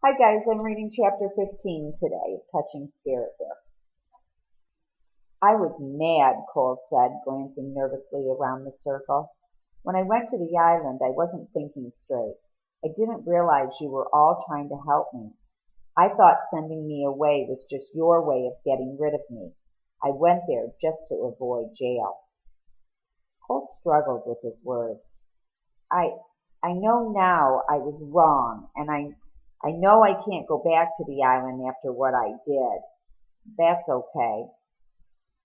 Hi guys, I'm reading chapter 15 today, Touching Spirit here. I was mad, Cole said, glancing nervously around the circle. When I went to the island, I wasn't thinking straight. I didn't realize you were all trying to help me. I thought sending me away was just your way of getting rid of me. I went there just to avoid jail. Cole struggled with his words. I I know now I was wrong, and I know I can't go back to the island after what I did. That's okay.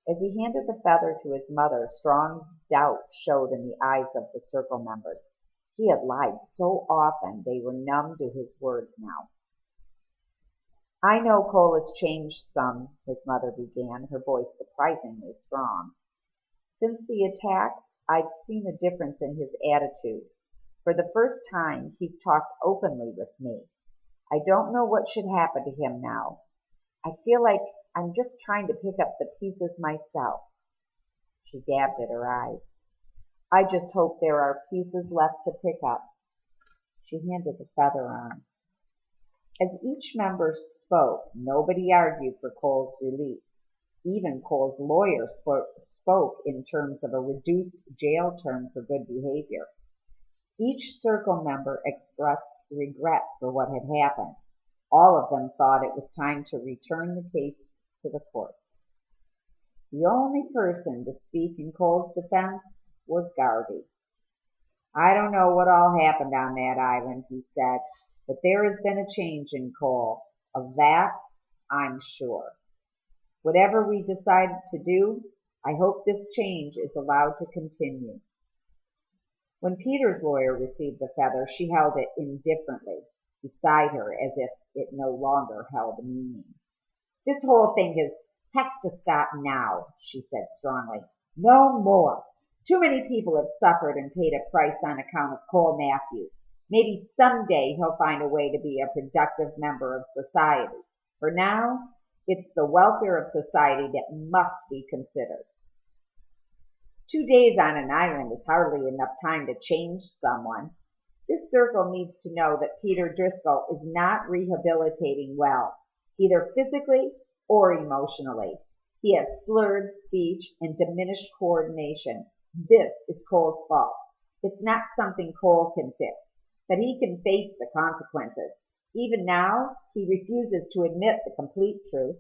As he handed the feather to his mother, strong doubt showed in the eyes of the circle members. He had lied so often they were numb to his words now. I know Cole has changed some, his mother began, her voice surprisingly strong. Since the attack, I've seen a difference in his attitude. For the first time, he's talked openly with me. I don't know what should happen to him now. I feel like I'm just trying to pick up the pieces myself. She dabbed at her eyes. I just hope there are pieces left to pick up. She handed the feather on. As each member spoke, nobody argued for Cole's release. Even Cole's lawyer spoke in terms of a reduced jail term for good behavior. Each circle member expressed regret for what had happened. All of them thought it was time to return the case to the courts. The only person to speak in Cole's defense was Garvey. I don't know what all happened on that island, he said, but there has been a change in Cole. Of that, I'm sure. Whatever we decide to do, I hope this change is allowed to continue. When Peter's lawyer received the feather, she held it indifferently beside her as if it no longer held meaning. This whole thing has to stop now, she said strongly. No more. Too many people have suffered and paid a price on account of Cole Matthews. Maybe someday he'll find a way to be a productive member of society. For now, it's the welfare of society that must be considered. 2 days on an island is hardly enough time to change someone. This circle needs to know that Peter Driscoll is not rehabilitating well, either physically or emotionally. He has slurred speech and diminished coordination. This is Cole's fault. It's not something Cole can fix, but he can face the consequences. Even now, he refuses to admit the complete truth.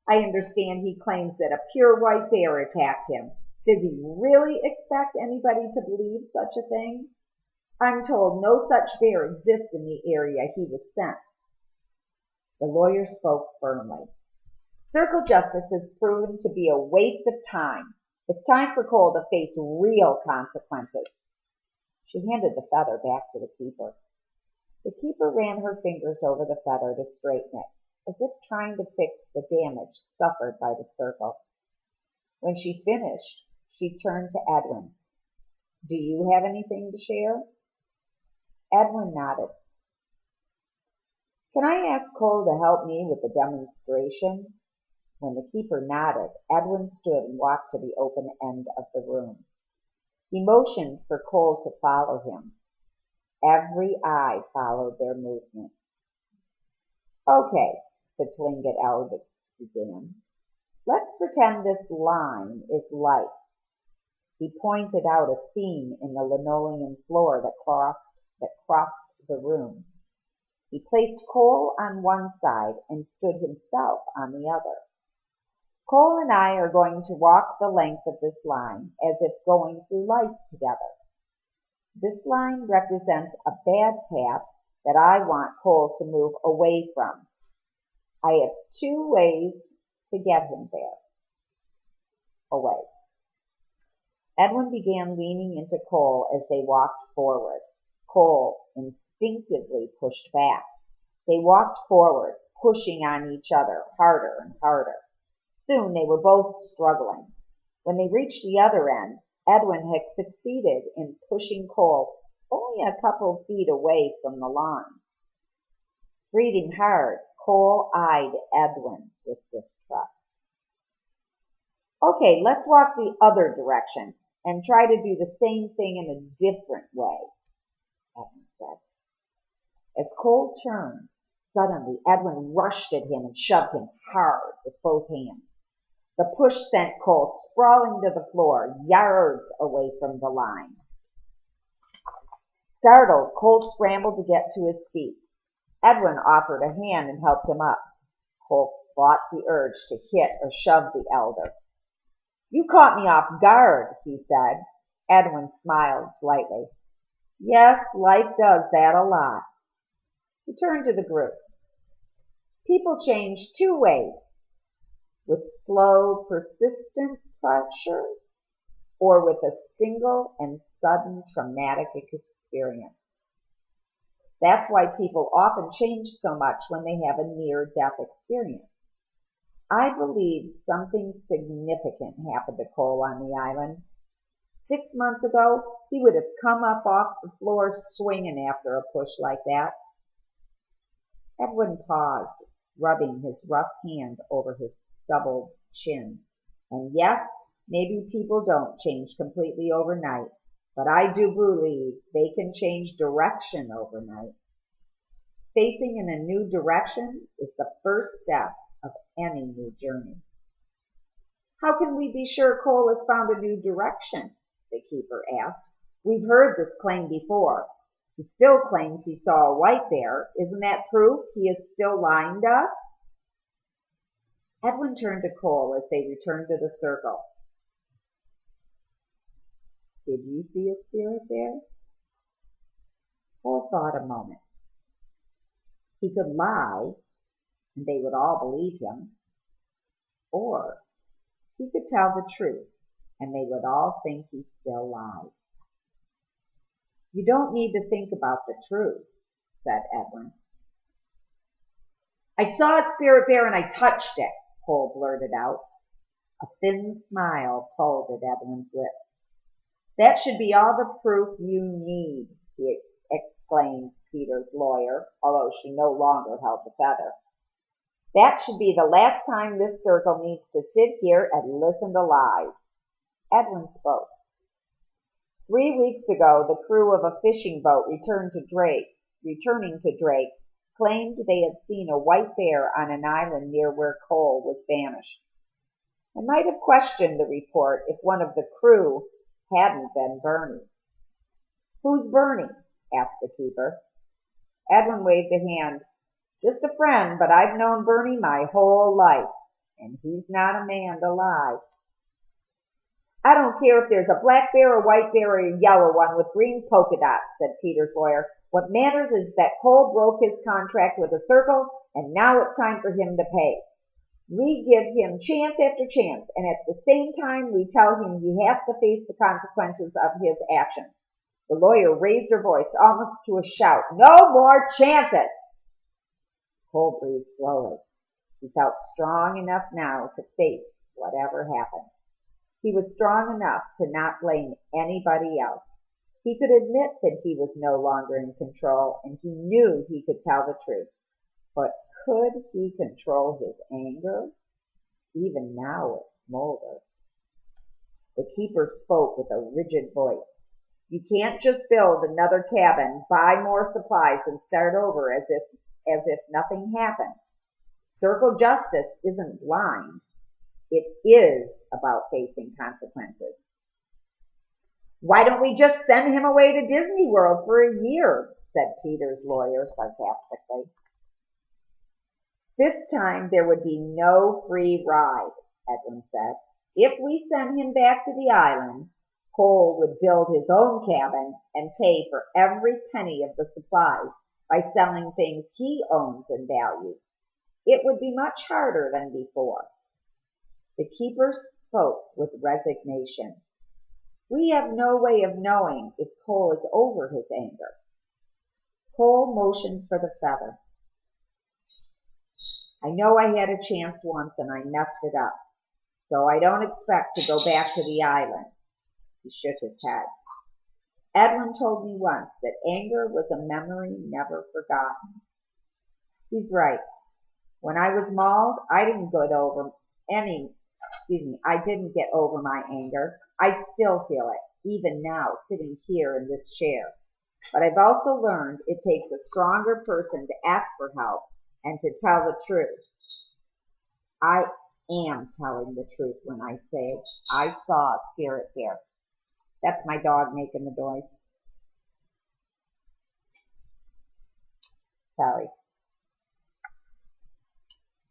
I understand he claims that a pure white bear attacked him. Does he really expect anybody to believe such a thing? I'm told no such bear exists in the area he was sent. The lawyer spoke firmly. Circle justice has proven to be a waste of time. It's time for Cole to face real consequences. She handed the feather back to the keeper. The keeper ran her fingers over the feather to straighten it, as if trying to fix the damage suffered by the circle. When she finished, she turned to Edwin. Do you have anything to share? Edwin nodded. Can I ask Cole to help me with the demonstration? When the keeper nodded, Edwin stood and walked to the open end of the room. He motioned for Cole to follow him. Every eye followed their movements. Okay, the Tlingit elder began. Let's pretend this line is light. He pointed out a seam in the linoleum floor that crossed the room. He placed Cole on one side and stood himself on the other. Cole and I are going to walk the length of this line as if going through life together. This line represents a bad path that I want Cole to move away from. I have 2 ways to get him there. Away. Edwin began leaning into Cole as they walked forward. Cole instinctively pushed back. They walked forward, pushing on each other harder and harder. Soon they were both struggling. When they reached the other end, Edwin had succeeded in pushing Cole only a couple feet away from the line. Breathing hard, Cole eyed Edwin with distrust. Okay, let's walk the other direction and try to do the same thing in a different way, Edwin said. As Cole turned, Suddenly, Edwin rushed at him and shoved him hard with both hands. The push sent Cole sprawling to the floor, yards away from the line. Startled, Cole scrambled to get to his feet. Edwin offered a hand and helped him up. Cole fought the urge to hit or shove the elder. "You caught me off guard," he said. Edwin smiled slightly. "Yes, life does that a lot." He turned to the group. "People change two ways, with slow, persistent pressure, or with a single and sudden traumatic experience. That's why people often change so much when they have a near-death experience. I believe something significant happened to Cole on the island. 6 months ago, he would have come up off the floor swinging after a push like that." Edwin paused, rubbing his rough hand over his stubbled chin. "And yes, maybe people don't change completely overnight, but I do believe they can change direction overnight. Facing in a new direction is the first step of any new journey." "How can we be sure Cole has found a new direction?" the keeper asked. "We've heard this claim before. He still claims he saw a white bear. Isn't that proof he is still lying to us?" Edwin turned to Cole as they returned to the circle. "Did you see a spirit bear?" Cole thought a moment. He could lie, and they would all believe him. Or he could tell the truth, and they would all think he still lied. "You don't need to think about the truth," said Edwin. "I saw a spirit bear and I touched it," Cole blurted out. A thin smile folded Edwin's lips. "That should be all the proof you need," he exclaimed Peter's lawyer, although she no longer held the feather. "That should be the last time this circle needs to sit here and listen to lies." Edwin spoke. 3 weeks ago, the crew of a fishing boat returning to Drake, claimed they had seen a white bear on an island near where Cole was vanished. I might have questioned the report if one of the crew hadn't been Bernie. "Who's Bernie?" asked the keeper. Edwin waved a hand. "Just a friend, but I've known Bernie my whole life, and he's not a man to lie." "I don't care if there's a black bear, a white bear, or a yellow one with green polka dots," said Peter's lawyer. "What matters is that Cole broke his contract with the circle, and now it's time for him to pay. We give him chance after chance, and at the same time we tell him he has to face the consequences of his actions." The lawyer raised her voice almost to a shout. "No more chances!" Cole breathed slowly. He felt strong enough now to face whatever happened. He was strong enough to not blame anybody else. He could admit that he was no longer in control, and he knew he could tell the truth. But could he control his anger? Even now it smoldered. The keeper spoke with a rigid voice. "You can't just build another cabin, buy more supplies, and start over as if nothing happened. Circle justice isn't blind. It is about facing consequences." "Why don't we just send him away to Disney World for a year?" said Peter's lawyer sarcastically. "This time there would be no free ride," Edwin said. "If we send him back to the island, Cole would build his own cabin and pay for every penny of the supplies by selling things he owns and values. It would be much harder than before." The keeper spoke with resignation. "We have no way of knowing if Cole is over his anger." Cole motioned for the feather. "I know I had a chance once and I messed it up, so I don't expect to go back to the island." He shook his head. "Edwin told me once that anger was a memory never forgotten." He's right. When I was mauled, I didn't get over my anger. I still feel it, even now, sitting here in this chair. But I've also learned it takes a stronger person to ask for help and to tell the truth. I am telling the truth when I say I saw a spirit there. That's my dog making the noise. Sorry.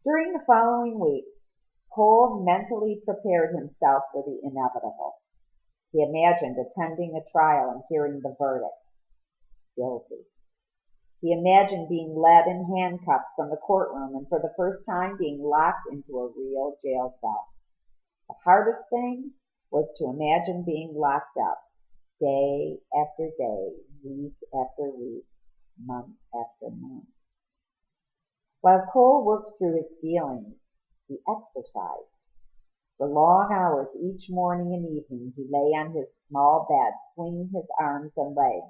During the following weeks, Cole mentally prepared himself for the inevitable. He imagined attending a trial and hearing the verdict. Guilty. He imagined being led in handcuffs from the courtroom and for the first time being locked into a real jail cell. The hardest thing was to imagine being locked up day after day, week after week, month after month. While Cole worked through his feelings, he exercised. For long hours each morning and evening he lay on his small bed, swinging his arms and legs,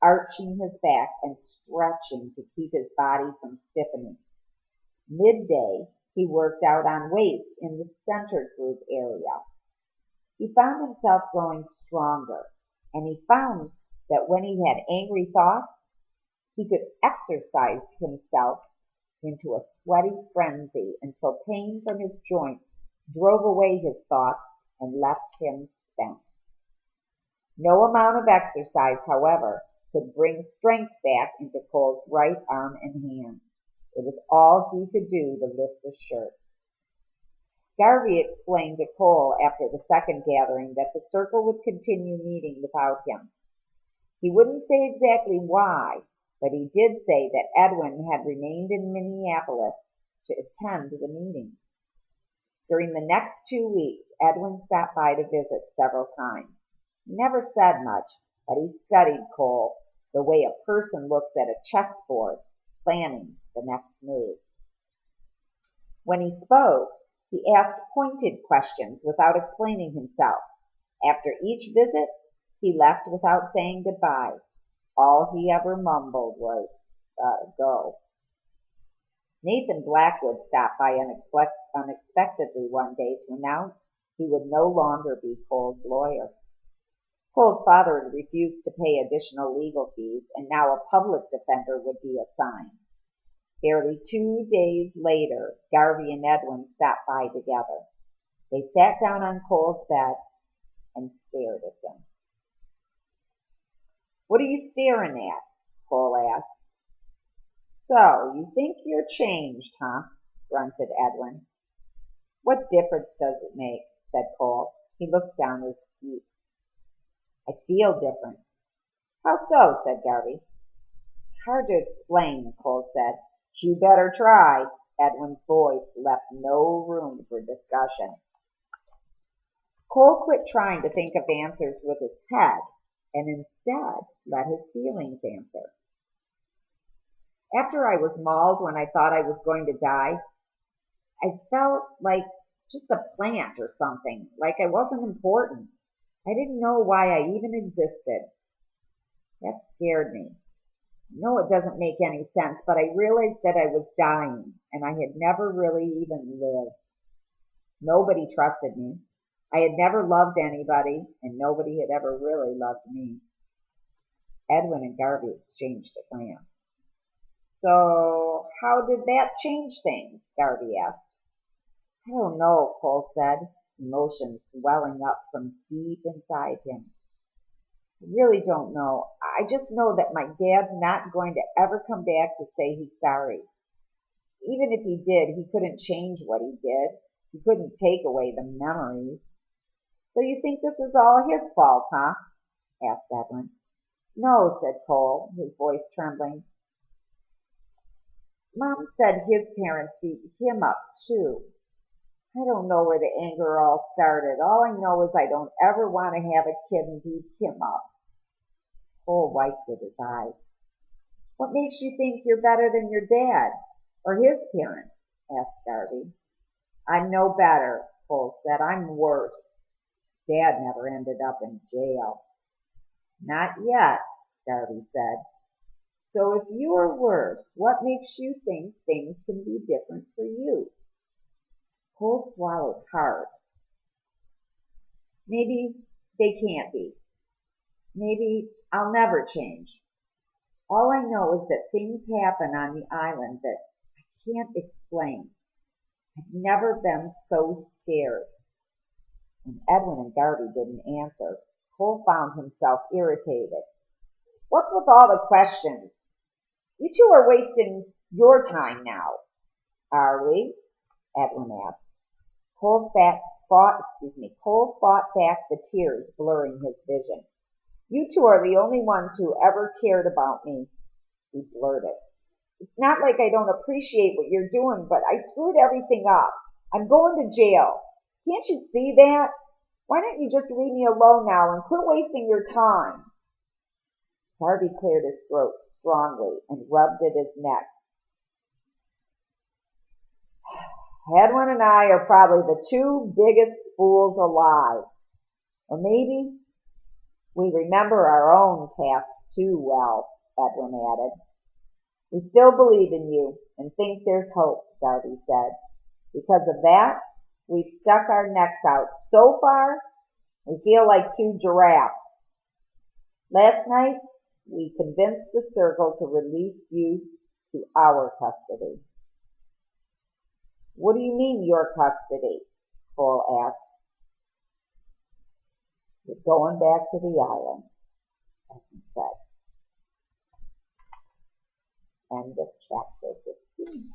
arching his back and stretching to keep his body from stiffening. Midday, he worked out on weights in the center group area. He found himself growing stronger, and he found that when he had angry thoughts, he could exercise himself into a sweaty frenzy until pain from his joints drove away his thoughts and left him spent. No amount of exercise, however, could bring strength back into Cole's right arm and hand. It was all he could do to lift a shirt. Garvey explained to Cole after the second gathering that the circle would continue meeting without him. He wouldn't say exactly why, but he did say that Edwin had remained in Minneapolis to attend the meetings. During the next 2 weeks, Edwin stopped by to visit several times. He never said much, but he studied Cole the way a person looks at a chessboard, planning the next move. When he spoke, he asked pointed questions without explaining himself. After each visit, he left without saying goodbye. All he ever mumbled was, go. Nathan Blackwood stopped by unexpectedly one day to announce he would no longer be Cole's lawyer. Cole's father had refused to pay additional legal fees, and now a public defender would be assigned. Barely 2 days later, Garvey and Edwin stopped by together. They sat down on Cole's bed and stared at him. "What are you staring at?" Cole asked. "So, you think you're changed, huh?" grunted Edwin. "What difference does it make?" said Cole. He looked down his feet. "I feel different." "How so?" said Garvey. "It's hard to explain," Cole said. "You better try." Edwin's voice left no room for discussion. Cole quit trying to think of answers with his head and instead let his feelings answer. "After I was mauled when I thought I was going to die, I felt like just a plant or something, like I wasn't important. I didn't know why I even existed. That scared me. No, it doesn't make any sense, but I realized that I was dying, and I had never really even lived. Nobody trusted me. I had never loved anybody, and nobody had ever really loved me." Edwin and Garvey exchanged a glance. "So, how did that change things?" Garvey asked. "I don't know," Cole said, emotion swelling up from deep inside him. "I really don't know. I just know that my dad's not going to ever come back to say he's sorry. Even if he did, he couldn't change what he did. He couldn't take away the memories." "So you think this is all his fault, huh?" asked Edwin. "No," said Cole, his voice trembling. "Mom said his parents beat him up, too. I don't know where the anger all started. All I know is I don't ever want to have a kid and beat him up." Cole wiped at his eyes. "What makes you think you're better than your dad, or his parents?" asked Garvey. "I'm no better," Cole said. "I'm worse. Dad never ended up in jail." "Not yet," Garvey said. "So if you are worse, what makes you think things can be different for you?" Cole swallowed hard. "Maybe they can't be. Maybe I'll never change. All I know is that things happen on the island that I can't explain. I've never been so scared." When Edwin and Garvey didn't answer, Cole found himself irritated. "What's with all the questions? You two are wasting your time now." "Are we?" Edwin asked. Cole fought back the tears blurring his vision. "You two are the only ones who ever cared about me," he blurted. "It's not like I don't appreciate what you're doing, but I screwed everything up. I'm going to jail. Can't you see that? Why don't you just leave me alone now and quit wasting your time?" Garvey cleared his throat strongly and rubbed at his neck. "Edwin and I are probably the two biggest fools alive. Or maybe we remember our own past too well," Edwin added. "We still believe in you and think there's hope," Garvey said. "Because of that, we've stuck our necks out so far, we feel like two giraffes. Last night, we convinced the circle to release you to our custody." "What do you mean, your custody?" Cole asked. "You're going back to the island," Edwin said. End of chapter 15.